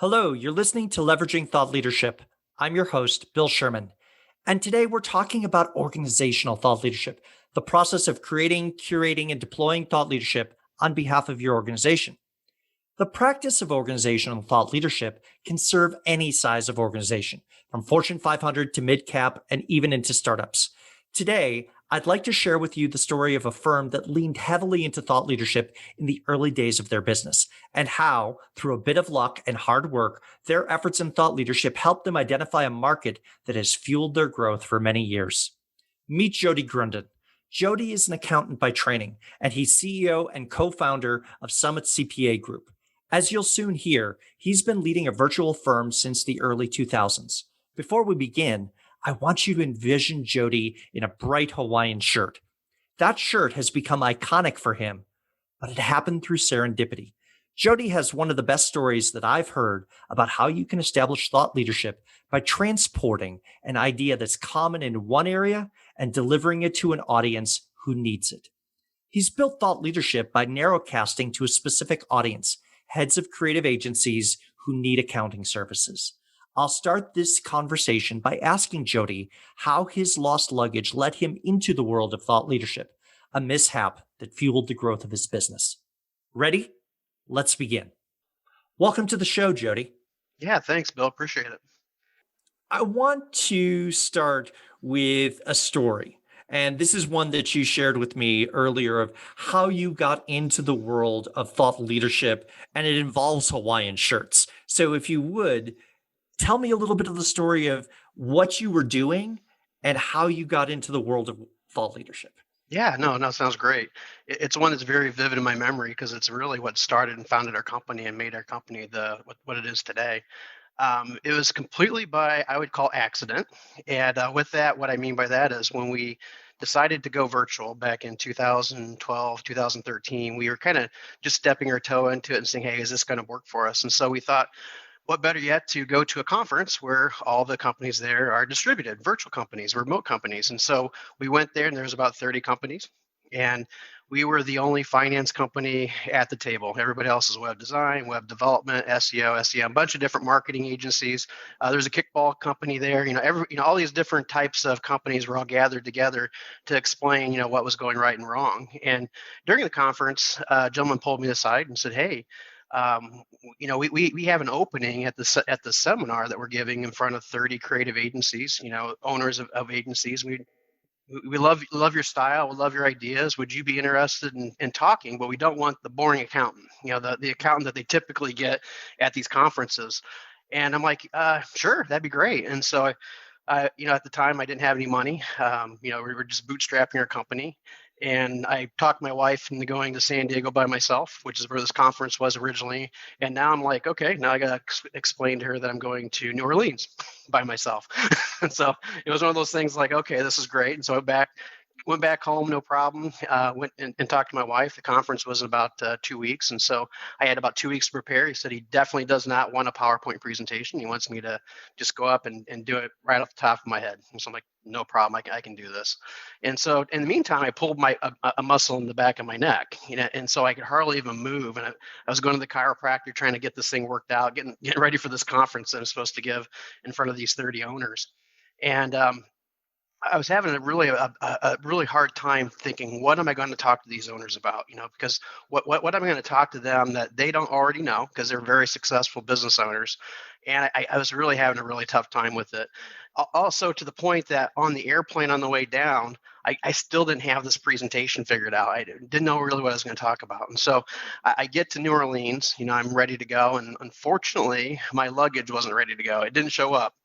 Hello, you're listening to Leveraging Thought Leadership. I'm your host, Bill Sherman. And today we're talking about organizational thought leadership, the process of creating, curating, and deploying thought leadership on behalf of your organization. The practice of organizational thought leadership can serve any size of organization, from Fortune 500 to mid cap and even into startups. Today, I'd like to share with you the story of a firm that leaned heavily into thought leadership in the early days of their business, and how, through a bit of luck and hard work, their efforts in thought leadership helped them identify a market that has fueled their growth for many years. Meet Jody Grunden. Jody is an accountant by training, and he's CEO and co founder of Summit CPA Group. As you'll soon hear, he's been leading a virtual firm since the early 2000s. Before we begin, I want you to envision Jody in a bright Hawaiian shirt. That shirt has become iconic for him, but it happened through serendipity. Jody has one of the best stories that I've heard about how you can establish thought leadership by transporting an idea that's common in one area and delivering it to an audience who needs it. He's built thought leadership by narrowcasting to a specific audience, heads of creative agencies who need accounting services. I'll start this conversation by asking Jody how his lost luggage led him into the world of thought leadership, a mishap that fueled the growth of his business. Ready? Let's begin. Welcome to the show, Jody. Yeah, thanks, Bill. Appreciate it. I want to start with a story. And this is one that you shared with me earlier of how you got into the world of thought leadership, and it involves Hawaiian shirts. So, if you would, tell me a little bit of the story of what you were doing and how you got into the world of thought leadership. Yeah, no, sounds great. It's one that's very vivid in my memory because it's really what started and founded our company and made our company what it is today. It was completely by, I would call, accident. And with that, what I mean by that is when we decided to go virtual back in 2012, 2013, we were kind of just stepping our toe into it and saying, hey, is this going to work for us? And so we thought, what better yet to go to a conference where all the companies there are distributed, virtual companies, remote companies. And so we went there and there was about 30 companies. And we were the only finance company at the table. Everybody else is web design, web development, SEO, SEM, a bunch of different marketing agencies. There's a kickball company there. All these different types of companies were all gathered together to explain, what was going right and wrong. And during the conference, a gentleman pulled me aside and said, "Hey, we have an opening at the seminar that we're giving in front of 30 creative agencies, owners of agencies. We love your style. We love your ideas. Would you be interested in talking? But we don't want the boring accountant, the accountant that they typically get at these conferences." And I'm like, sure, that'd be great. And so at the time I didn't have any money. We were just bootstrapping our company. And I talked my wife into going to San Diego by myself, which is where this conference was originally. And now I'm like, okay, now I got to explain to her that I'm going to New Orleans by myself. And so it was one of those things like, okay, this is great. And so went back home, no problem. Went and talked to my wife. The conference was in about 2 weeks. And so I had about 2 weeks to prepare. He said he definitely does not want a PowerPoint presentation. He wants me to just go up and do it right off the top of my head. And so I'm like, no problem. I can do this. And so in the meantime, I pulled a muscle in the back of my neck, and so I could hardly even move. And I was going to the chiropractor trying to get this thing worked out, getting ready for this conference that I'm supposed to give in front of these 30 owners. And I was having a really hard time thinking, what am I going to talk to these owners about? Because what am I going to talk to them that they don't already know, because they're very successful business owners. And I was really having a really tough time with it. Also, to the point that on the airplane on the way down, I still didn't have this presentation figured out. I didn't know really what I was going to talk about. And so I get to New Orleans, I'm ready to go. And unfortunately, my luggage wasn't ready to go. It didn't show up.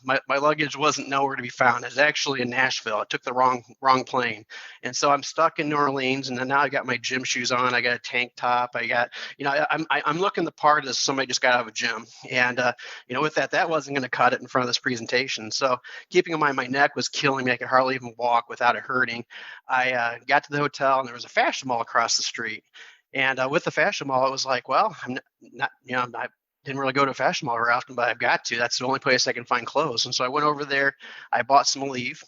My luggage wasn't nowhere to be found. It was actually in Nashville. I took the wrong plane. And so I'm stuck in New Orleans. And then now I got my gym shoes on. I got a tank top. I got, I'm looking the part as somebody just got out of a gym. And, with that wasn't going to cut it in front of this presentation. So keeping in mind, my neck was killing me. I could hardly even walk without it hurting. I got to the hotel and there was a fashion mall across the street. And with the fashion mall, it was like, well, I'm not didn't really go to a fashion mall very often, but I've got to. That's the only place I can find clothes. And so I went over there. I bought some Aleve.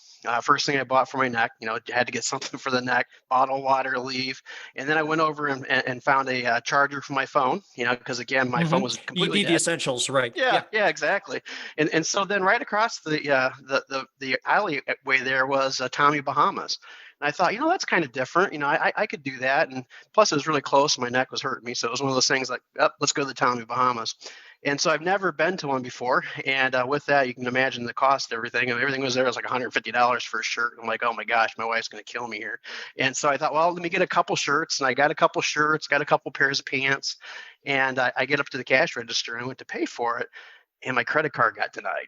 First thing I bought for my neck, had to get something for the neck, bottled water, Aleve. And then I went over and found a charger for my phone, because again, my phone was You completely need the dead. essentials, right? Yeah, Yeah. yeah, exactly. And so then right across the alleyway there was Tommy Bahamas. And I thought, that's kind of different. I could do that. And plus, it was really close. My neck was hurting me. So it was one of those things like, oh, let's go to the Tommy Bahamas. And so I've never been to one before. And with that, you can imagine the cost of everything. And everything was there. It was like $150 for a shirt. I'm like, oh my gosh, my wife's going to kill me here. And so I thought, well, let me get a couple shirts. And I got a couple shirts, got a couple pairs of pants. And I get up to the cash register and I went to pay for it. And my credit card got denied.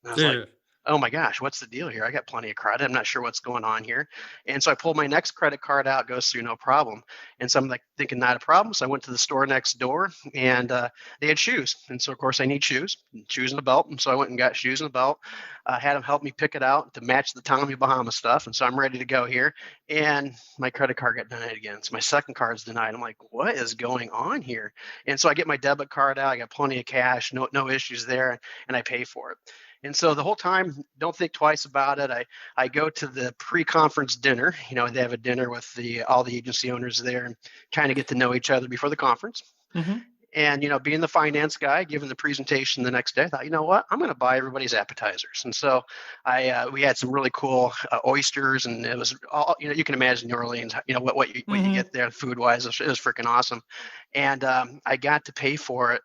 And I was like, Ugh. oh my gosh, what's the deal here? I got plenty of credit. I'm not sure what's going on here. And so I pulled my next credit card out, goes through no problem. And so I'm like thinking, not a problem. So I went to the store next door and they had shoes. And so, of course, I need shoes and a belt. And so I went and got shoes and a belt. Had them help me pick it out to match the Tommy Bahama stuff. And so I'm ready to go here. And my credit card got denied again. So my second card's denied. I'm like, what is going on here? And so I get my debit card out. I got plenty of cash, no issues there. And I pay for it. And so the whole time, don't think twice about it. I go to the pre-conference dinner. They have a dinner with all the agency owners there and trying to get to know each other before the conference. Hmm. And being the finance guy, giving the presentation the next day, I thought, you know what, I'm going to buy everybody's appetizers. And so we had some really cool oysters, and it was all you can imagine New Orleans. What you Hmm. get there food wise, it was freaking awesome. And I got to pay for it,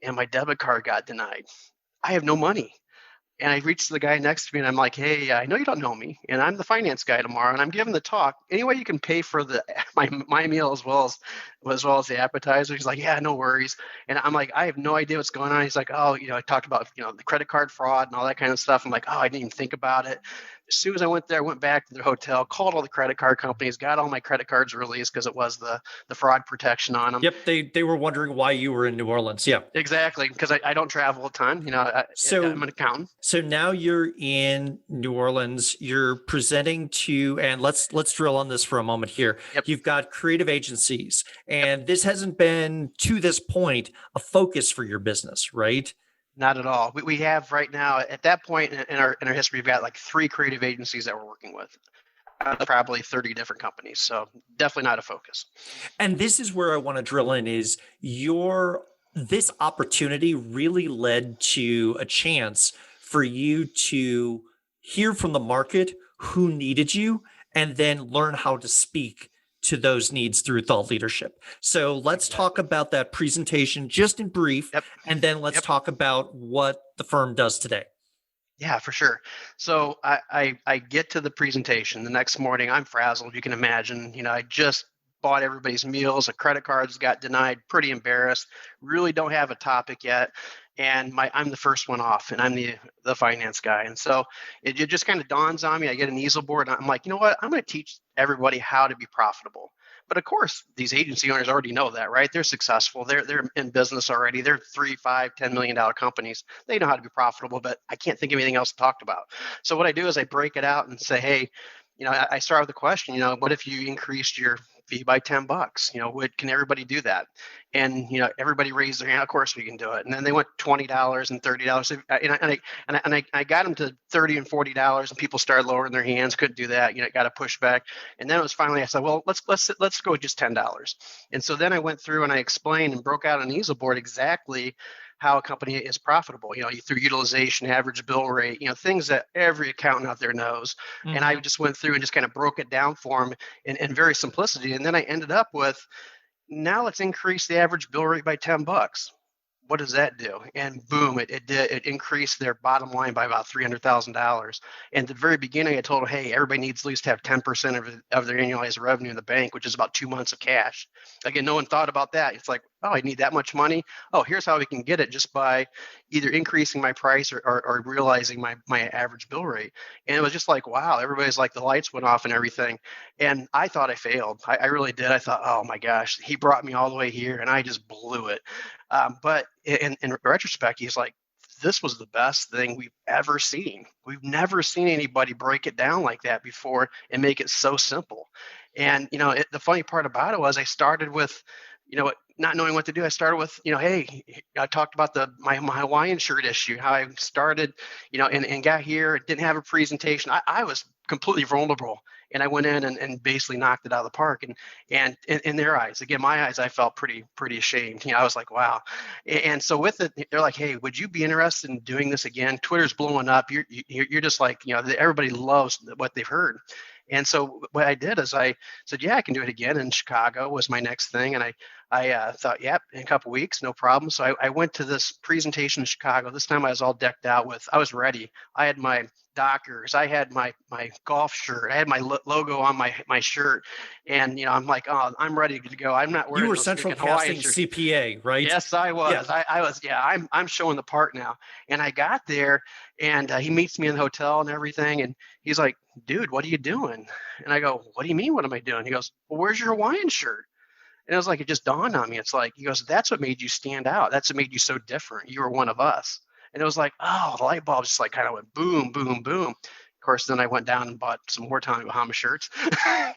and my debit card got denied. I have no money. And I reached the guy next to me and I'm like, hey, I know you don't know me, and I'm the finance guy tomorrow, and I'm giving the talk. Any way you can pay for my meal as well as the appetizer? He's like, yeah, no worries. And I'm like, I have no idea what's going on. He's like, oh, I talked about the credit card fraud and all that kind of stuff. I'm like, oh, I didn't even think about it. As soon as I went there, I went back to the hotel, called all the credit card companies, got all my credit cards released because it was the fraud protection on them. Yep. They were wondering why you were in New Orleans. Yeah. Exactly, because I don't travel a ton. I'm So an accountant. so now you're in New Orleans. You're presenting to, and let's drill on this for a moment here. Yep. You've got creative agencies, Yep. and this hasn't been to this point a focus for your business, right? Not at all. We have right now, at that point in our history, we've got like 3 creative agencies that we're working with, probably 30 different companies. So definitely not a focus. And this is where I want to drill in is your this opportunity really led to a chance for you to hear from the market who needed you and then learn how to speak to those needs through thought leadership. So let's talk Exactly. about that presentation just in brief, Yep. and then let's Yep. talk about what the firm does today. Yeah, for sure. So I get to the presentation the next morning. I'm frazzled. You can imagine. I just bought everybody's meals. The credit cards got denied. Pretty embarrassed. Really don't have a topic yet. And I'm the first one off, and I'm the finance guy. And so it just kind of dawns on me. I get an easel board, and I'm like, you know what? I'm going to teach everybody how to be profitable. But of course, these agency owners already know that, right? They're successful. They're in business already. They're 3, 5, $10 million companies. They know how to be profitable, but I can't think of anything else to talk about. So what I do is I break it out and say, hey, I start with the question, what if you increased your fee by $10? Can everybody do that? And everybody raised their hand. Of course we can do it. And then they went $20 and $30, and I got them to $30 and $40, and people started lowering their hands. Couldn't do that. Got to push back. And then it was finally I said, well, let's go with just $10. And so then I went through and I explained and broke out an easel board exactly how a company is profitable, through utilization, average bill rate, things that every accountant out there knows. And I Mhm. just went through and just kind of broke it down for them in very simplicity. And then I ended up with, now let's increase the average bill rate by $10. What does that do? And boom, it did. It increased their bottom line by about $300,000. And at the very beginning, I told them, hey, everybody needs at least to have 10% of their annualized revenue in the bank, which is about 2 months of cash. Again, no one thought about that. It's like, oh, I need that much money. Oh, here's how we can get it, just by either increasing my price or realizing my average bill rate. And it was just like, wow, everybody's like, the lights went off and everything. And I thought I failed. I really did. I thought, oh my gosh, he brought me all the way here and I just blew it. But in retrospect, he's like, this was the best thing we've ever seen. We've never seen anybody break it down like that before and make it so simple. And the funny part about it was I started with, not knowing what to do, I started with, hey, I talked about my Hawaiian shirt issue, how I started, and got here, didn't have a presentation. I was completely vulnerable. And I went in and basically knocked it out of the park. And in their eyes, again, my eyes, I felt pretty ashamed. I was like, wow. And so with it, they're like, hey, would you be interested in doing this again? Twitter's blowing up. You're just like, everybody loves what they've heard. And so what I did is I said, yeah, I can do it again. And Chicago was my next thing. And I thought, yep, in a couple of weeks, no problem. So I went to this presentation in Chicago. This time I was all decked out I was ready. I had my Dockers, I had my golf shirt, I had my logo on my shirt. And, I'm like, oh, I'm ready to go. I'm not You wearing were those central freaking Hawaiian casting shirts. CPA, right? Yes, I Yeah. was. I was. Yeah, I'm showing the part now. And I got there, and he meets me in the hotel and everything, and he's like, "Dude, what are you doing?" And I go, "What do you mean? What am I doing?" He goes, "Well, where's your Hawaiian shirt?" And it was like it just dawned on me. It's like he goes, "That's what made you stand out. That's what made you so different. You were one of us." And it was like, oh, the light bulb just like kind of went boom, boom, boom. Of course, then I went down and bought some more Tommy Bahama shirts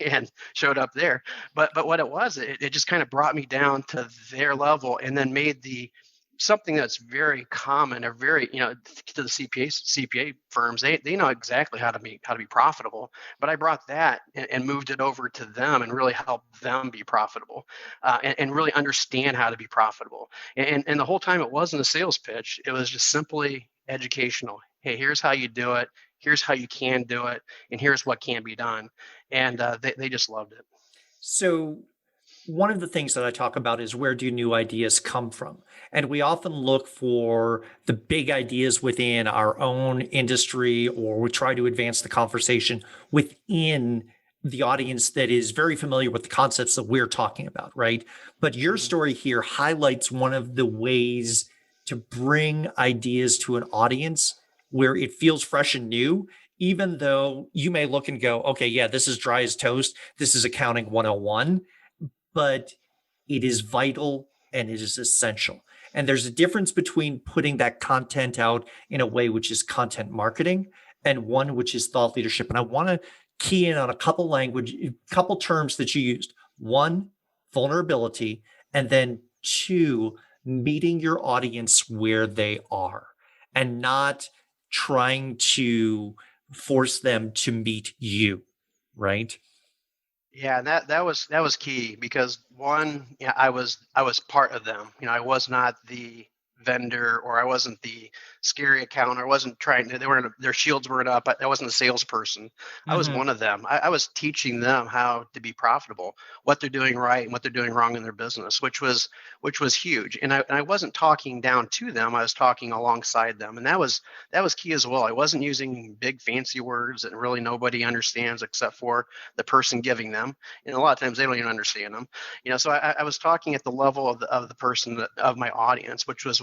and showed up there. But what it was, it just kind of brought me down to their level, and then made the something that's very common or very, to the CPA firms. They know exactly how to be profitable. But I brought that and moved it over to them and really helped them be profitable, and really understand how to be profitable. And the whole time it wasn't a sales pitch. It was just simply educational. Hey, here's how you do it. Here's how you can do it, and here's what can be done. And they just loved it. So one of the things that I talk about is where do new ideas come from? And we often look for the big ideas within our own industry, or we try to advance the conversation within the audience that is very familiar with the concepts that we're talking about, right? But your story here highlights one of the ways to bring ideas to an audience where it feels fresh and new, even though you may look and go, okay, yeah, this is dry as toast. This is accounting 101, but it is vital and it is essential. And there's a difference between putting that content out in a way which is content marketing and one which is thought leadership. And I want to key in on couple terms that you used. One, vulnerability, and then two, meeting your audience where they are and not trying to force them to meet you, right? Yeah, and that was key because one, yeah, I was part of them. I was not the vendor, or I wasn't the scary account, or I wasn't trying to, their shields weren't up. I wasn't a salesperson. I was Mm-hmm. one of them. I was teaching them how to be profitable, what they're doing right and what they're doing wrong in their business, which was huge. And I wasn't talking down to them. I was talking alongside them. And that was key as well. I wasn't using big fancy words that really nobody understands except for the person giving them. And a lot of times they don't even understand them. So I was talking at the level of the person, of my audience, which was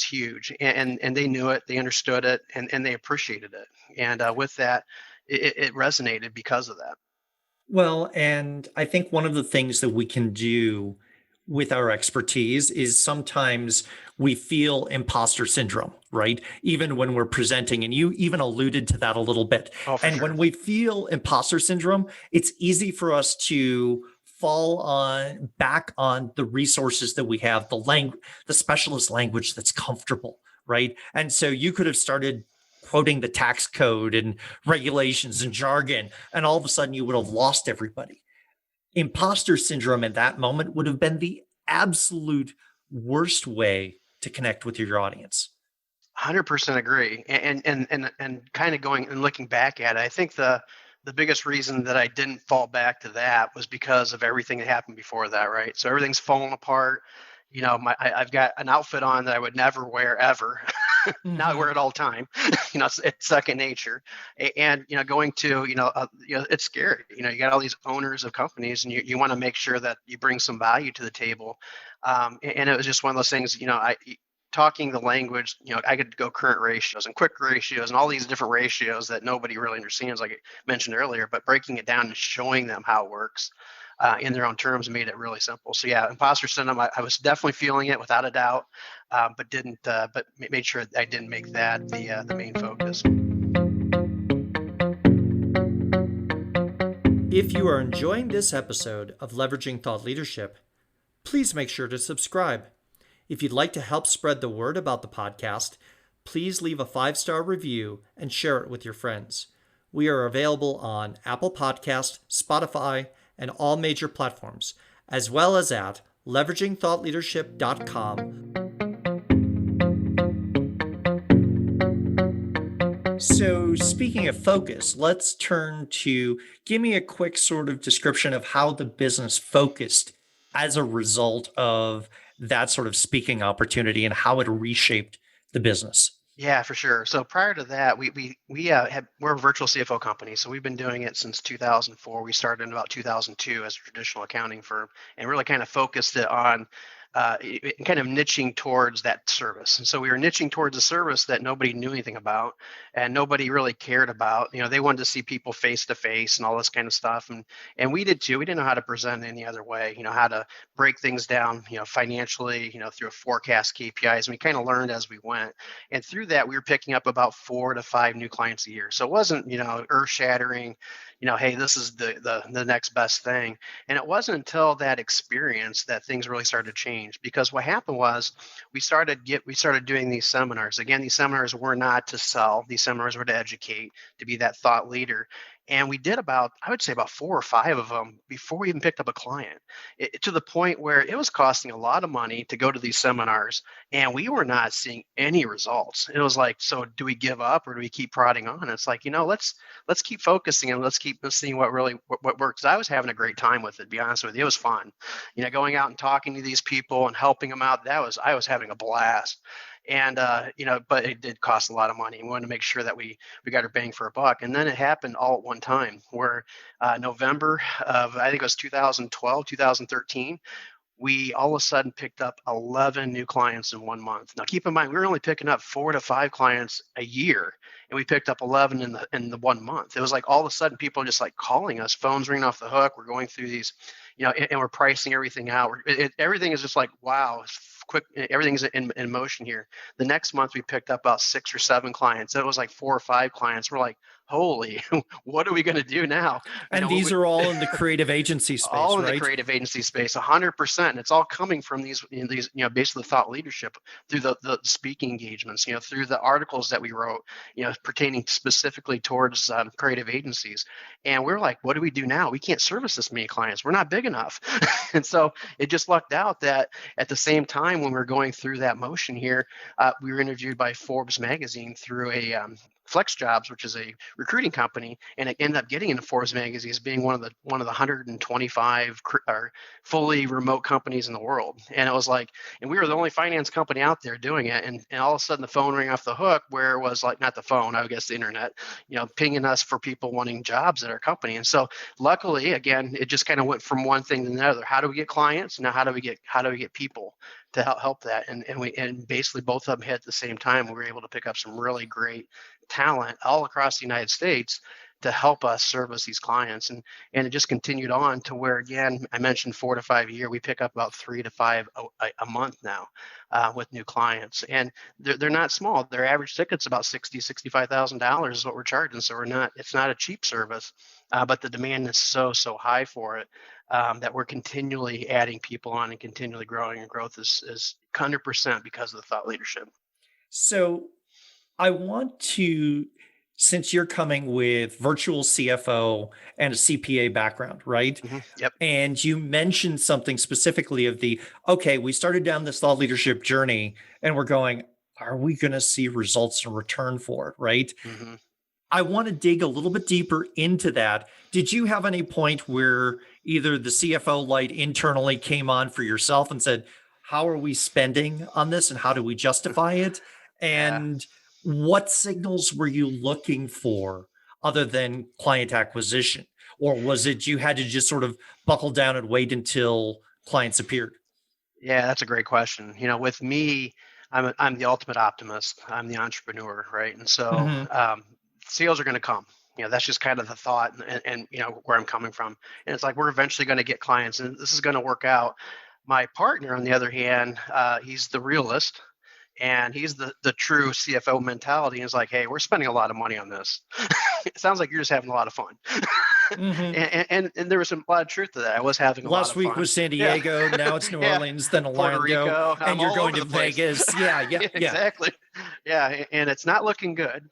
huge. And they knew it, they understood it, and they appreciated it. And with that, it resonated because of that. Well, and I think one of the things that we can do with our expertise is sometimes we feel imposter syndrome, right? Even when we're presenting, and you even alluded to that a little bit. Oh, for And when sure. we feel imposter syndrome, it's easy for us to fall on back on the resources that we have, the specialist language that's comfortable, right? And so you could have started quoting the tax code and regulations and jargon, and all of a sudden you would have lost everybody. Imposter syndrome in that moment would have been the absolute worst way to connect with your audience. 100% agree. And kind of going and looking back at it, I think the biggest reason that I didn't fall back to that was because of everything that happened before that, right? So everything's fallen apart. I've got an outfit on that I would never wear ever. Not wear Mm-hmm. it all the time. It's second nature. And going to, it's scary. You got all these owners of companies, and you want to make sure that you bring some value to the table. And it was just one of those things. I talking the language. I could go current ratios and quick ratios and all these different ratios that nobody really understands, like I mentioned earlier. But breaking it down and showing them how it works in their own terms made it really simple. So yeah, imposter syndrome. I was definitely feeling it without a doubt, but didn't. But made sure I didn't make that the main focus. If you are enjoying this episode of Leveraging Thought Leadership, please make sure to subscribe. If you'd like to help spread the word about the podcast, please leave a 5-star review and share it with your friends. We are available on Apple Podcast, Spotify, and all major platforms, as well as at leveragingthoughtleadership.com. So, speaking of focus, let's turn to give me a quick sort of description of how the business focused as a result of that sort of speaking opportunity and how it reshaped the business. Yeah, for sure. So prior to that, we're a virtual CFO company, so we've been doing it since 2004. We started in about 2002 as a traditional accounting firm, and really kind of focused it on kind of niching towards that service. And so we were niching towards a service that nobody knew anything about, and nobody really cared about. They wanted to see people face to face and all this kind of stuff, and we did too. We didn't know how to present any other way. How to break things down, financially, through a forecast KPIs, and we kind of learned as we went. And through that, we were picking up about 4 to 5 new clients a year. So it wasn't, earth shattering, hey, this is the next best thing. And it wasn't until that experience that things really started to change. Because what happened was we started doing these seminars. Again, these seminars were not to sell. These seminars were to educate, to be that thought leader. And we did I would say about 4 or 5 of them before we even picked up a client, to the point where it was costing a lot of money to go to these seminars, and we were not seeing any results. It was like, so do we give up or do we keep prodding on? It's like, let's keep focusing and let's keep seeing what works. I was having a great time with it, to be honest with you. It was fun, going out and talking to these people and helping them out. I was having a blast. And but it did cost a lot of money. We wanted to make sure that we got our bang for a buck. And then it happened all at one time, where November of, I think it was 2012, 2013, we all of a sudden picked up 11 new clients in 1 month. Now, keep in mind, we were only picking up 4 to 5 clients a year, and we picked up 11 in the 1 month. It was like all of a sudden people are just like calling us, phones ringing off the hook. We're going through these, and we're pricing everything out. Everything is just like, wow, it's quick. Everything's in motion here. The next month we picked up about 6 or 7 clients. It was like 4 or 5 clients. We're like, holy, what are we going to do now? And these are all in the creative agency space, All in the right? creative agency space, 100%. And it's all coming from basically thought leadership through the speaking engagements, through the articles that we wrote, pertaining specifically towards creative agencies. And we're like, what do we do now? We can't service this many clients. We're not big enough. And so it just lucked out that at the same time, when we were going through that motion here, we were interviewed by Forbes magazine through a Flex Jobs, which is a recruiting company, and it ended up getting into Forbes magazine as being one of the 125 fully remote companies in the world. And it was like, and we were the only finance company out there doing it. And all of a sudden the phone rang off the hook, where it was like, not the phone, I guess the internet, pinging us for people wanting jobs at our company. And so luckily, again, it just kind of went from one thing to another. How do we get clients? Now, how do we get people to help that? And basically both of them hit at the same time. We were able to pick up some really great talent all across the United States to help us service these clients. And it just continued on to where, again, I mentioned 4 to 5 a year. We pick up about 3 to 5 a month now with new clients. And they're not small. Their average ticket's about $65,000 is what we're charging. So it's not a cheap service, but the demand is so high for it, that we're continually adding people on and continually growing. And growth is 100% because of the thought leadership. So I want to, since you're coming with virtual CFO and a CPA background, right? Mm-hmm. Yep. And you mentioned something specifically of okay, we started down this thought leadership journey and we're going, are we going to see results in return for it, right? Mm-hmm. I want to dig a little bit deeper into that. Did you have any point where either the CFO light internally came on for yourself and said, how are we spending on this and how do we justify it? Yeah. And what signals were you looking for other than client acquisition? Or was it you had to just sort of buckle down and wait until clients appeared? Yeah, that's a great question. With me, I'm the ultimate optimist. I'm the entrepreneur, right? And so Mhm. sales are going to come. That's just kind of the thought, and where I'm coming from. And it's like we're eventually going to get clients, and this is going to work out. My partner, on the other hand, he's the realist, and he's the true CFO mentality. And it's like, hey, we're spending a lot of money on this. It sounds like you're just having a lot of fun. Hmm. And there was a lot of truth to that. I was having a lot Last of week fun. was San Yeah. Diego. Now it's New Yeah. Orleans, then Puerto Orlando, Rico. and I'm you're all going over to the place. Vegas. Yeah, yeah, Yeah, yeah. exactly. Yeah, and it's not looking good.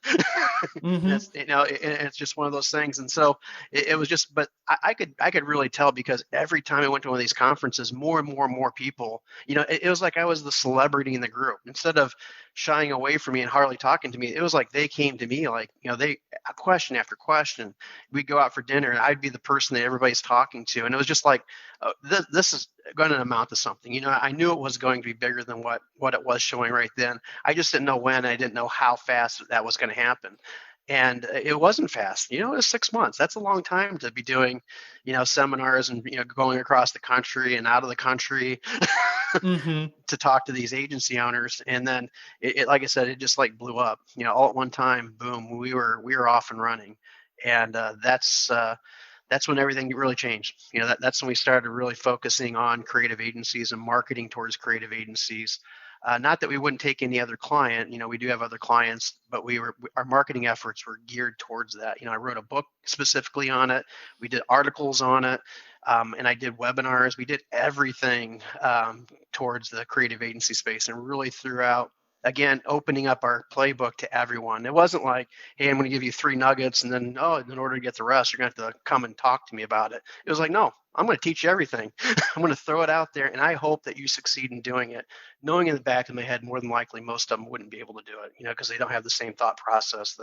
And Hmm. it's it's just one of those things. And so it was just, but I could really tell because every time I went to one of these conferences, more and more and more people, it was like I was the celebrity in the group. Instead of shying away from me and hardly talking to me, it was like they came to me like, they question after question. We'd go out for dinner and I'd be the person that everybody's talking to. And it was just like, this is going to amount to something. I knew it was going to be bigger than what it was showing right then. I just didn't know when. I didn't know how fast that was going to happen. And it wasn't fast. It was 6 months. That's a long time to be doing, seminars and, going across the country and out of the country Hmm. to talk to these agency owners. And then like I said, it just like blew up, all at one time, boom, we were off and running. And that's when everything really changed. That's when we started really focusing on creative agencies and marketing towards creative agencies. Not that we wouldn't take any other client. We do have other clients, but our marketing efforts were geared towards that. I wrote a book specifically on it. We did articles on it, and I did webinars. We did everything towards the creative agency space, and really threw out, again, opening up our playbook to everyone. It wasn't like, hey, I'm going to give you 3 nuggets, and then, in order to get the rest, you're going to have to come and talk to me about it. It was like, no, I'm going to teach you everything. I'm going to throw it out there, and I hope that you succeed in doing it, knowing in the back of my head, more than likely, most of them wouldn't be able to do it, because they don't have the same thought process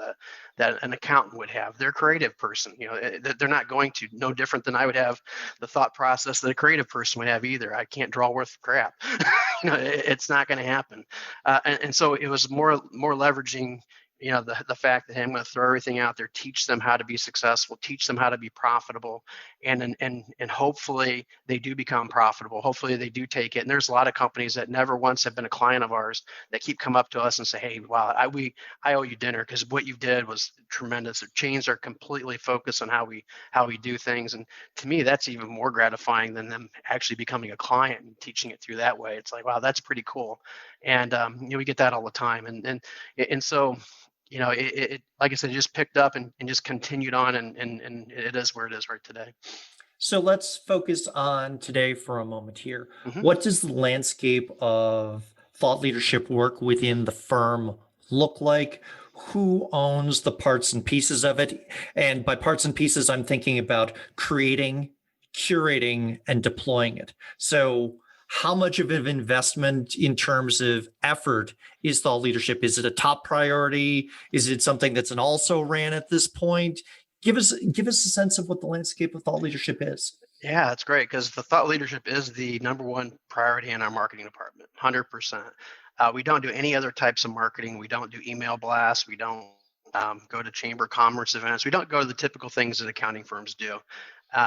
that an accountant would have. They're a creative person. They're not going to, no different than I would have the thought process that a creative person would have either. I can't draw worth crap. It's not going to happen. And so it was more leveraging, the fact that, hey, I'm going to throw everything out there, teach them how to be successful, teach them how to be profitable, and hopefully they do become profitable. Hopefully they do take it. And there's a lot of companies that never once have been a client of ours that keep come up to us and say, hey, wow, I owe you dinner because what you did was tremendous. It changed our completely focus on how we do things. And to me, that's even more gratifying than them actually becoming a client and teaching it through that way. It's like, wow, that's pretty cool. And we get that all the time. And so it like I said, it just picked up and just continued on, and it is where it is right today. So let's focus on today for a moment here. Hmm. What does the landscape of thought leadership work within the firm look like? Who owns the parts and pieces of it? And by parts and pieces, I'm thinking about creating, curating, and deploying it. So, how much of an investment in terms of effort is thought leadership? Is it a top priority? Is it something that's an also ran at this point? Give us a sense of what the landscape of thought leadership is. Yeah, that's great because the thought leadership is the number one priority in our marketing department, 100%. We don't do any other types of marketing. We don't do email blasts. We don't go to chamber of commerce events. We don't go to the typical things that accounting firms do,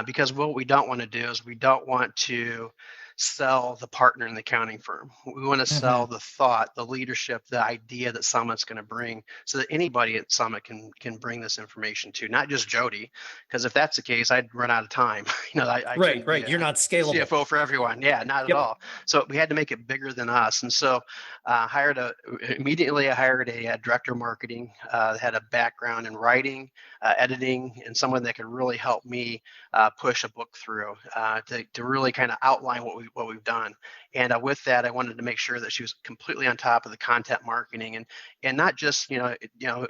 because what we don't want to do is we don't want to sell the partner in the accounting firm. We want to Mm-hmm. sell the thought, the leadership, the idea that Summit's going to bring, so that anybody at Summit can bring this information to, not just Jody, because if that's the case, I'd run out of time. I Right, couldn't be right. You're a not scalable. CFO for everyone. Yeah, not at Yep. all. So we had to make it bigger than us. And so immediately I hired a director of marketing, had a background in writing, editing, and someone that could really help me push a book through, to really kind of outline what we've done. And with that, I wanted to make sure that she was completely on top of the content marketing, and not just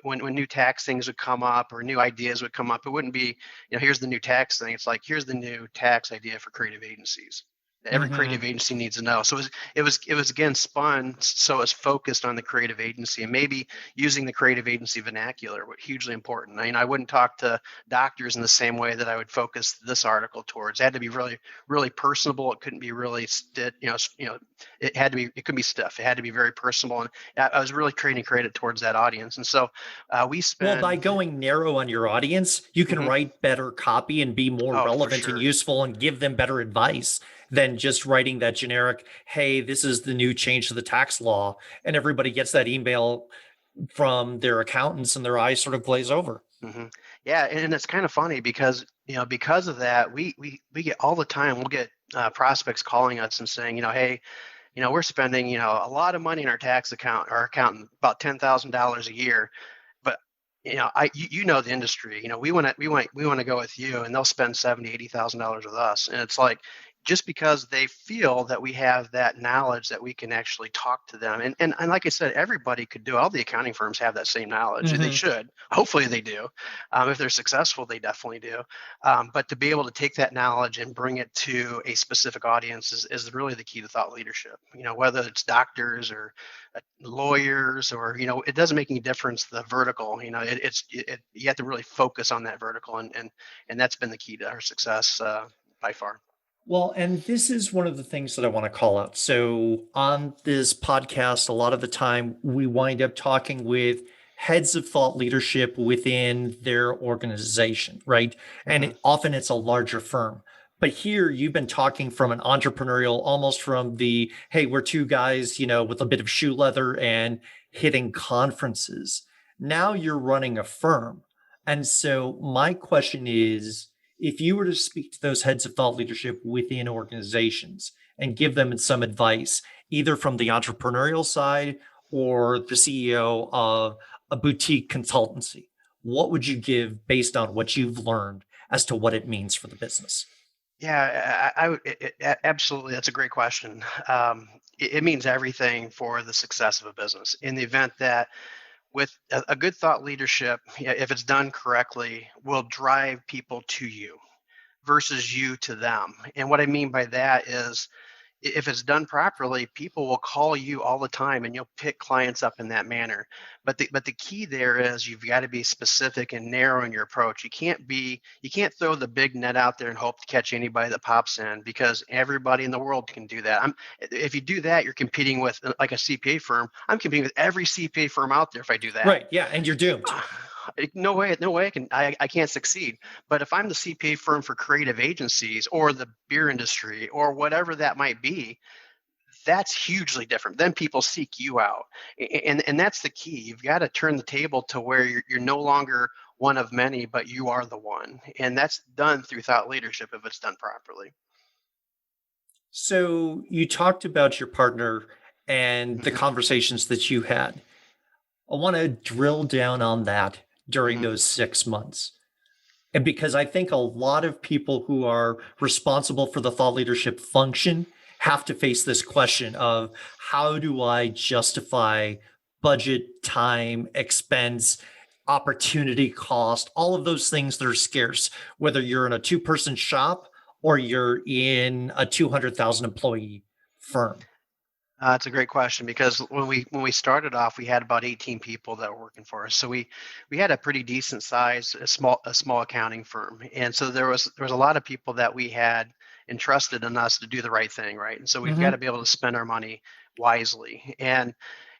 when new tax things would come up or new ideas would come up, it wouldn't be, here's the new tax thing. It's like, here's the new tax idea for creative agencies. Every Mm-hmm. creative agency needs to know. So it was again spun so it's focused on the creative agency, and maybe using the creative agency vernacular, hugely important. I wouldn't talk to doctors in the same way that I would focus this article towards. It had to be really, really personable. It couldn't be really it couldn't be stiff. It had to be very personal, and I was really created towards that audience. And so we Well, by spend. going narrow on your audience, you can Mhm. write better copy and be more Oh, for relevant and sure. useful and give them better advice than just writing that generic, hey, this is the new change to the tax law. And everybody gets that email from their accountants and their eyes sort of glaze over. Hmm. Yeah, and it's kind of funny because because of that, we get all the time. We'll get prospects calling us and saying, hey, we're spending, a lot of money in our tax account, our accountant, about $10,000 a year. But you know the industry. We want to go with you, and they'll spend 70, $80,000 with us, and it's like just because they feel that we have that knowledge that we can actually talk to them. And like I said, everybody could do. All the accounting firms have that same knowledge. They Hmm. should. Hopefully, they do. If they're successful, they definitely do. But to be able to take that knowledge and bring it to a specific audience is really the key to thought leadership. Whether it's doctors or lawyers, or it doesn't make any difference the vertical. You have to really focus on that vertical, and that's been the key to our success, by far. Well, and this is one of the things that I want to call out. So, on this podcast, a lot of the time we wind up talking with heads of thought leadership within their organization, right? And Hmm. often it's a larger firm. But here you've been talking from an entrepreneurial, almost from the, hey, we're two guys, with a bit of shoe leather and hitting conferences. Now you're running a firm. And so my question is, if you were to speak to those heads of thought leadership within organizations and give them some advice, either from the entrepreneurial side or the CEO of a boutique consultancy, what would you give based on what you've learned as to what it means for the business? Yeah, absolutely. That's a great question. It means everything for the success of a business. In the event that with a good thought leadership, if it's done correctly, will drive people to you versus you to them. And what I mean by that is, if it's done properly, people will call you all the time, and you'll pick clients up in that manner. But the key there is you've got to be specific and narrow in your approach. You can't throw the big net out there and hope to catch anybody that pops in, because everybody in the world can do that. If you do that, you're competing with, like, a CPA firm. I'm competing with every CPA firm out there if I do that. Right. Yeah. And you're doomed. No way, no way I can't succeed. But if I'm the CPA firm for creative agencies or the beer industry or whatever that might be, that's hugely different. Then people seek you out. And that's the key. You've got to turn the table to where you're no longer one of many, but you are the one. And that's done through thought leadership if it's done properly. So you talked about your partner and the Hmm. conversations that you had. I want to drill down on that during Hmm. those 6 months. And because I think a lot of people who are responsible for the thought leadership function have to face this question of, how do I justify budget, time, expense, opportunity cost, all of those things that are scarce, whether you're in a two-person shop or you're in a 200,000 employee firm. It's a great question, because when we started off, we had about 18 people that were working for us. So we had a pretty decent size, a small accounting firm, and so there was a lot of people that we had entrusted in us to do the right thing, right? And so we've got to Mm-hmm. be able to spend our money wisely. And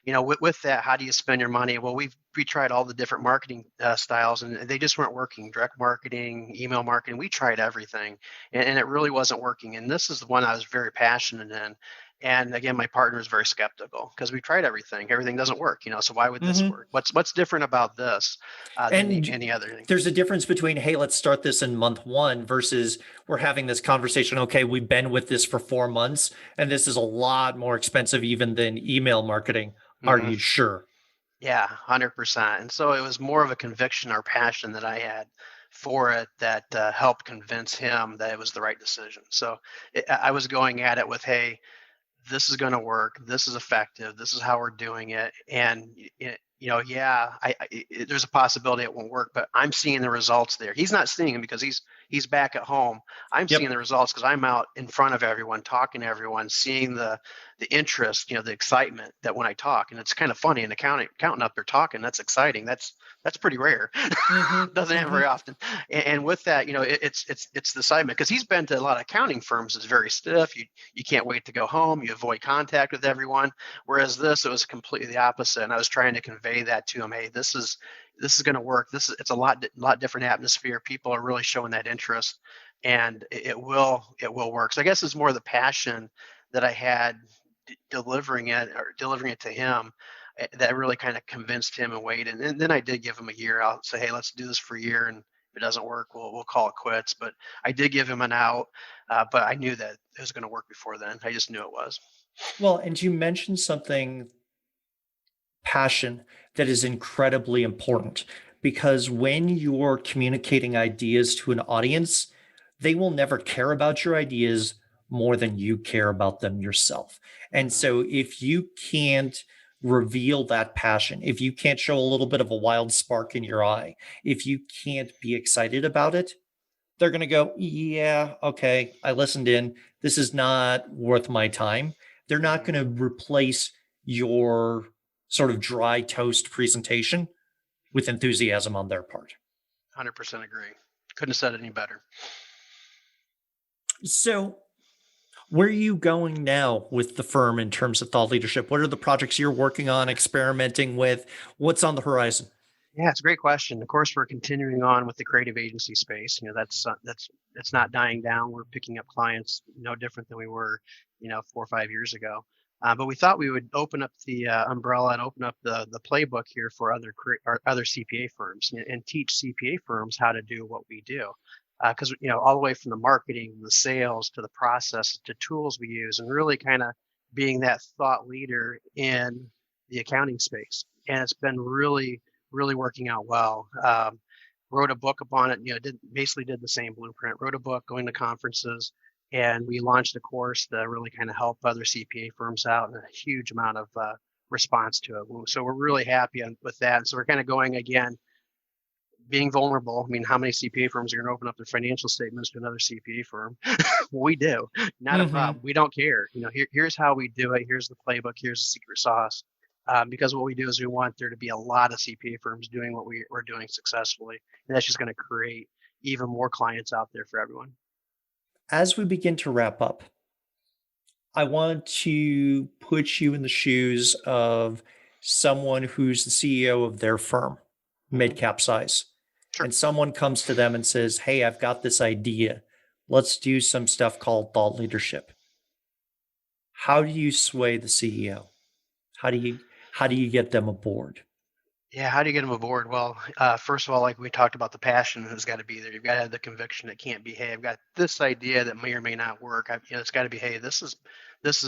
with that, how do you spend your money? Well, we tried all the different marketing styles, and they just weren't working. Direct marketing, email marketing, we tried everything, and it really wasn't working. And this is the one I was very passionate in. And again, my partner is very skeptical because we tried everything. Everything doesn't work, so why would this Mm-hmm. work? What's different about this than And any other thing? there's a difference between, hey, let's start this in month one versus we're having this conversation. Okay, we've been with this for 4 months and this is a lot more expensive even than email marketing. Are Hmm. you sure? Yeah, 100%. And so it was more of a conviction or passion that I had for it that helped convince him that it was the right decision. So I was going at it with, hey, this is going to work. This is effective. This is how we're doing it. And yeah, there's a possibility it won't work, but I'm seeing the results there. He's not seeing them because he's back at home. I'm seeing Yep. the results because I'm out in front of everyone, talking to everyone, seeing the interest, the excitement that when I talk. And it's kind of funny, an accountant up there talking, that's exciting. That's pretty rare. Mm-hmm. Doesn't happen Mm-hmm. very often. And with that, it's the excitement, because he's been to a lot of accounting firms. It's very stiff. You can't wait to go home. You avoid contact with everyone. Whereas this, it was completely the opposite. And I was trying to convey that to him. Hey, this is going to work. It's a lot different atmosphere. People are really showing that interest, and it will work. So I guess it's more the passion that I had delivering it to him, that really kind of convinced him and waited. And then I did give him a year. I'll say, hey, let's do this for a year, and if it doesn't work, we'll call it quits. But I did give him an out, but I knew that it was going to work before then. I just knew it was. Well, and you mentioned something, passion, that is incredibly important, because when you're communicating ideas to an audience, they will never care about your ideas more than you care about them yourself. And Hmm. so if you can't reveal that passion, if you can't show a little bit of a wild spark in your eye, if you can't be excited about it, they're going to go, yeah, okay, I listened in. This is not worth my time. They're not Hmm. going to replace your sort of dry toast presentation with enthusiasm on their part. 100% agree. Couldn't have said it any better. So, where are you going now with the firm in terms of thought leadership? What are the projects you're working on, experimenting with? What's on the horizon? Yeah, it's a great question. Of course, we're continuing on with the creative agency space. That's it's not dying down. We're picking up clients no different than we were, 4 or 5 years ago. But we thought we would open up the umbrella and open up the playbook here for or other CPA firms and teach CPA firms how to do what we do. Because all the way from the marketing, the sales to the process to tools we use, and really kind of being that thought leader in the accounting space. And it's been really working out well. Wrote a book upon it. Basically did the same blueprint. Wrote a book, going to conferences, and we launched a course to really kind of help other CPA firms out, and a huge amount of response to it. So we're really happy with that. So we're kind of going again, being vulnerable. I mean, how many CPA firms are going to open up their financial statements to another CPA firm? We do. Not a Mm-hmm. problem. We don't care. Here's how we do it. Here's the playbook. Here's the secret sauce. Because what we do is we want there to be a lot of CPA firms doing what we're doing successfully, and that's just going to create even more clients out there for everyone. As we begin to wrap up, I want to put you in the shoes of someone who's the CEO of their firm, Hmm. mid cap size, Sure. and someone comes to them and says, hey, I've got this idea. Let's do some stuff called thought leadership. How do you sway the CEO? How do you how do you get them aboard? Yeah, how do you get them aboard? Well, first of all, like we talked about, the passion has got to be there. You've got to have the conviction. It can't be, hey, I've got this idea that may or may not work. It's got to be, hey, this is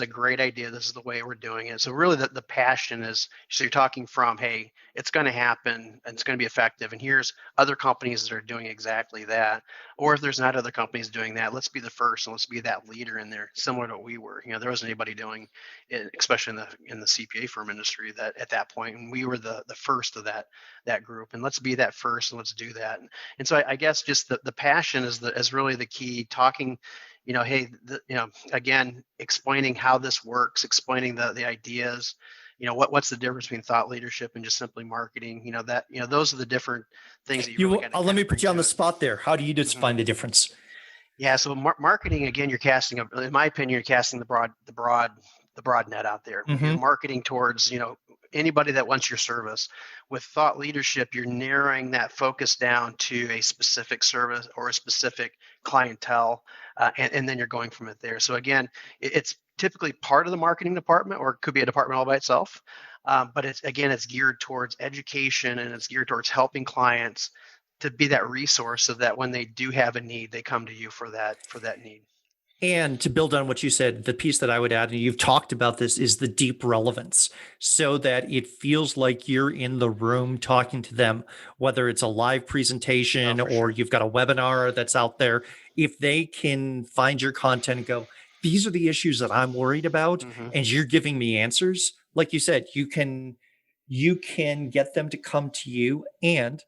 a great idea. This is the way we're doing it. So really, the passion is, so you're talking from, hey, it's going to happen and it's going to be effective. And here's other companies that are doing exactly that. Or if there's not other companies doing that, let's be the first and let's be that leader in there, similar to what we were. There wasn't anybody doing it, especially in the CPA firm industry, that at that point, and we were the first of that group. And let's be that first and let's do that. And so I guess just the passion is really the key. Talking, hey, again, explaining how this works, explaining the ideas. What's the difference between thought leadership and just simply marketing? Those are the different things that you really You got to let kind me of put bring you on to the it. spot there. How do you Mhm. define the difference? Yeah, so marketing, again, you're casting in my opinion, you're casting the broad net out there. You're Mm-hmm. marketing towards, anybody that wants your service. With thought leadership, you're narrowing that focus down to a specific service or a specific clientele, and then you're going from it there. So again, it's typically part of the marketing department, or it could be a department all by itself. But it's geared towards education, and it's geared towards helping clients to be that resource, so that when they do have a need, they come to you for that need. And to build on what you said, the piece that I would add, and you've talked about this, is the deep relevance, so that it feels like you're in the room talking to them, whether it's a live Oh, presentation for or sure. you've got a webinar that's out there. If they can find your content and go, these are the issues that I'm worried about, Hmm. and you're giving me answers, like you said, you can get them to come to you and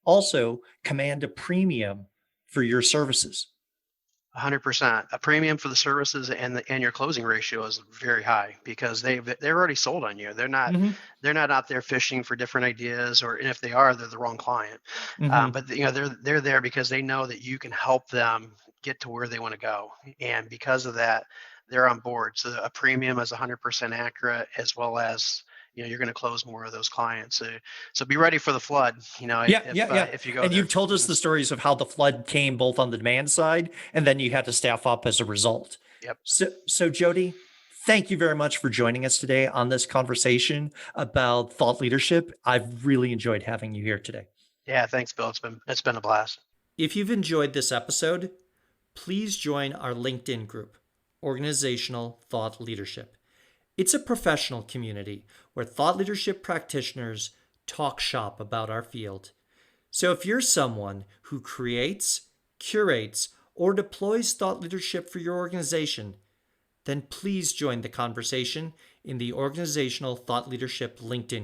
also command a premium for your services. 100%. A premium for the services, and your closing ratio is very high, because they're already sold on you. Hmm. They're not out there fishing for different ideas, or, and if they are, they're the wrong client. Hmm. But they're there because they know that you can help them get to where they want to go, and because of that, they're on board. So a premium is 100% accurate, as well as, you're going to close more of those clients. So be ready for the flood. Yeah, If yeah, yeah. if you go And there. you've told us Mhm. the stories of how the flood came both on the demand side and then you had to staff up as a result. Yep. So Jody, thank you very much for joining us today on this conversation about thought leadership. I've really enjoyed having you here today. Yeah. Thanks, Bill. It's been a blast. If you've enjoyed this episode, please join our LinkedIn group, Organizational Thought Leadership. It's a professional community where thought leadership practitioners talk shop about our field. So if you're someone who creates, curates, or deploys thought leadership for your organization, then please join the conversation in the Organizational Thought Leadership LinkedIn